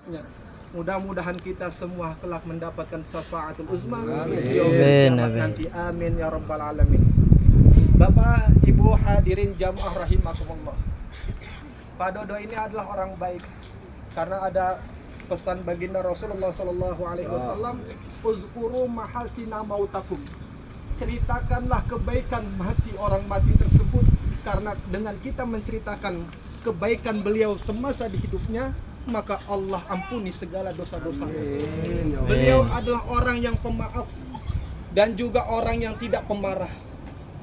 hidupnya. Mudah-mudahan kita semua kelak mendapatkan syafaatul uzma Amin. nanti. Amin ya rabbal alamin. Bapak, Ibu hadirin jamaah rahimakumullah. Pak Dodo ini adalah orang baik karena ada pesan baginda Rasulullah sallallahu alaihi wasallam, uzkuru mahasina mautakum. Ceritakanlah kebaikan mati orang mati tersebut, karena dengan kita menceritakan kebaikan beliau semasa di hidupnya, maka Allah ampuni segala dosa-dosanya. Beliau adalah orang yang pemaaf dan juga orang yang tidak pemarah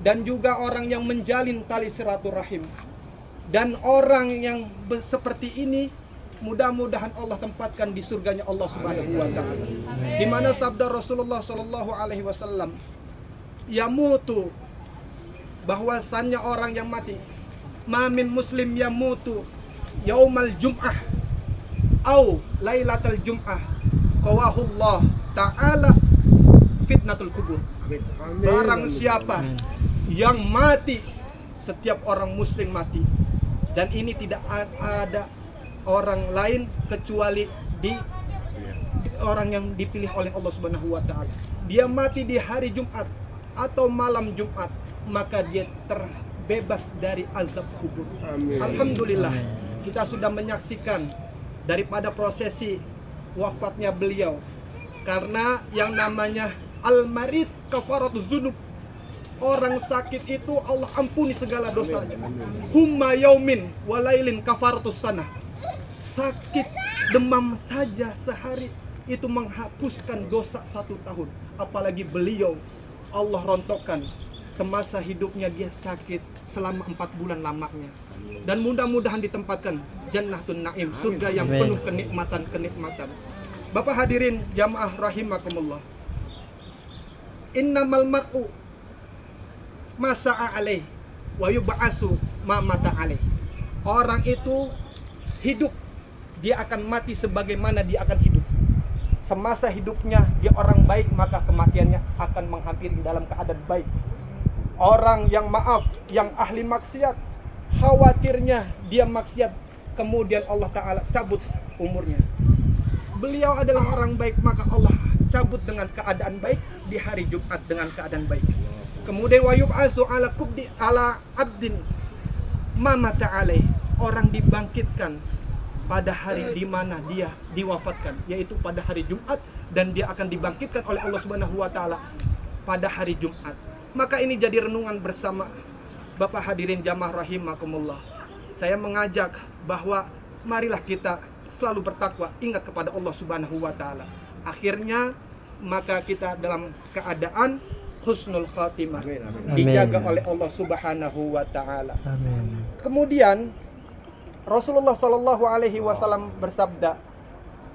dan juga orang yang menjalin tali silaturahim. Dan orang yang seperti ini mudah-mudahan Allah tempatkan di surganya Allah Subhanahu wa taala. Di mana sabda Rasulullah sallallahu alaihi wasallam, yamutu, bahwasannya orang yang mati, mamin muslim yamutu yaumal jum'ah au lailatul jum'ah qawahullah ta'ala fitnatul kubur. Barang siapa yang mati, setiap orang muslim mati, dan ini tidak ada orang lain kecuali orang yang dipilih oleh Allah Subhanahu wa taala. Dia mati di hari Jumat atau malam Jumat, maka dia terbebas dari azab kubur. Alhamdulillah, kita sudah menyaksikan daripada prosesi wafatnya beliau. Karena yang namanya al-marid kafaratuz dzunub, orang sakit itu Allah ampuni segala dosanya. Humma yaumin walailin kafaratus sanah. Sakit demam saja sehari itu menghapuskan dosa 1 tahun. Apalagi beliau Allah rontokkan semasa hidupnya dia sakit selama 4 bulan lamanya. Dan mudah-mudahan ditempatkan Jannatun Naim, surga yang penuh kenikmatan. Bapak hadirin jamaah rahimakumullah. Innamal mar'u masa'a alaih wa yub'asu ma mata alaih. Orang itu hidup, dia akan mati sebagaimana dia akan hidup. Semasa hidupnya dia orang baik, maka kematiannya akan menghampiri dalam keadaan baik. Orang yang maaf, yang ahli maksiat, khawatirnya dia maksiat, kemudian Allah Ta'ala cabut umurnya. Beliau adalah orang baik, maka Allah cabut dengan keadaan baik di hari Jumat dengan keadaan baik. Kemudian wa yub'asu ala kubdi ala abdin mama ta'alaih. Orang dibangkitkan pada hari di mana dia diwafatkan, yaitu pada hari Jumat, dan dia akan dibangkitkan oleh Allah Subhanahu wa taala pada hari Jumat. Maka ini jadi renungan bersama Bapak hadirin jamaah rahimakumullah. Saya mengajak bahwa marilah kita selalu bertakwa, ingat kepada Allah Subhanahu wa taala. Akhirnya maka kita dalam keadaan husnul khatimah, dijaga oleh Allah Subhanahu wa taala. Amin. Kemudian Rasulullah Shallallahu alaihi wasallam bersabda,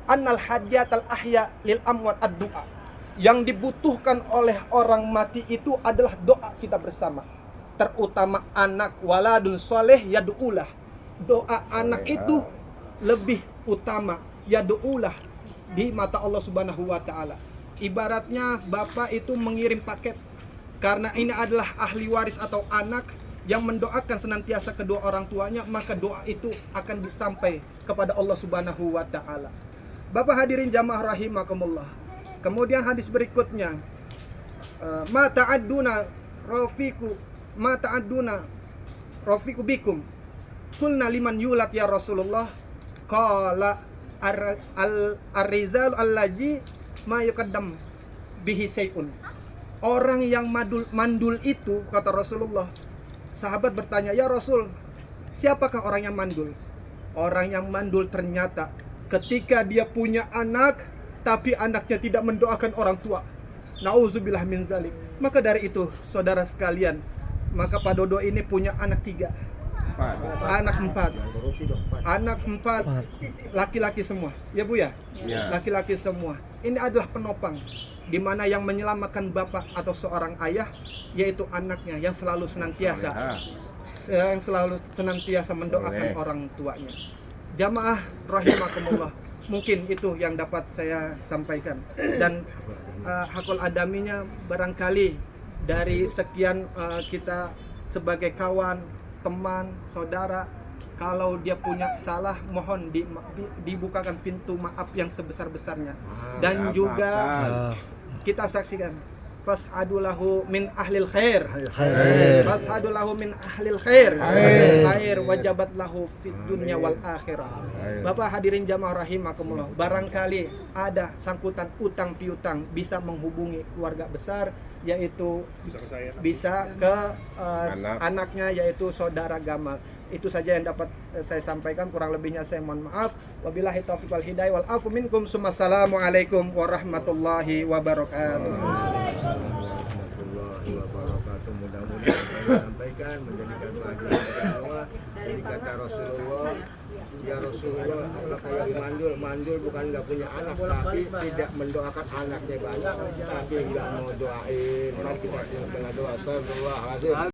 annal hadiyatal ahya lil amwat ad-du'a. Yang dibutuhkan oleh orang mati itu adalah doa kita bersama. Terutama anak waladun soleh yad'ulah. Doa anak itu lebih utama, yad'ulah, di mata Allah Subhanahu wa taala. Ibaratnya bapak itu mengirim paket, karena ini adalah ahli waris atau anak yang mendoakan senantiasa kedua orang tuanya, maka doa itu akan disampai kepada Allah Subhanahu wa taala. Bapak hadirin jamaah rahimakumullah. Kemudian hadis berikutnya, ma ta'adduna rafiqu bikum. Qulna liman yulat ya Rasulullah? Qala ar-rizal allazi ma yuqaddam bihi syai'un. Orang yang mandul itu, kata Rasulullah. Sahabat bertanya, ya Rasul, siapakah orang yang mandul? Orang yang mandul ternyata ketika dia punya anak, tapi anaknya tidak mendoakan orang tua. Nauzubillah min zalik. Maka dari itu, saudara sekalian, maka Pak Dodo ini punya anak 3. Anak 4. Anak 4 laki-laki semua. Ya Bu ya? Laki-laki semua. Ini adalah penopang, di mana yang menyelamatkan bapak atau seorang ayah, yaitu anaknya yang selalu senantiasa mendoakan orang tuanya. Jamaah rahimakumullah, mungkin itu yang dapat saya sampaikan. Dan hakul adaminya barangkali dari sekian kita sebagai kawan, teman, saudara, kalau dia punya salah mohon dibukakan pintu maaf yang sebesar-besarnya. Dan juga kita saksikan fas'adu lahu min ahlil khair. Fas'adu lahu min ahlil khair. Khair wajabat lahu fid dunya wal akhirah. Bapak hadirin jamaah rahimakumullah, barangkali ada sangkutan utang piutang bisa menghubungi keluarga besar, yaitu bisa ke anaknya, yaitu saudara Gamal. Itu saja yang dapat saya sampaikan, kurang lebihnya saya mohon maaf. Wabillahi taufiq wal hidayah wal afu minkum. Assalamualaikum warahmatullahi wabarakatuh. Mudah-mudahan saya sampaikan menjadikan pelajaran semua. Jadi kata Rasulullah, ya Rasulullah, apakah yang mandul bukan nggak punya anak, tapi tidak mendoakan anaknya banyak, tapi nggak mau doain. Mari kita doa. Sallallahu alaihi wasallam.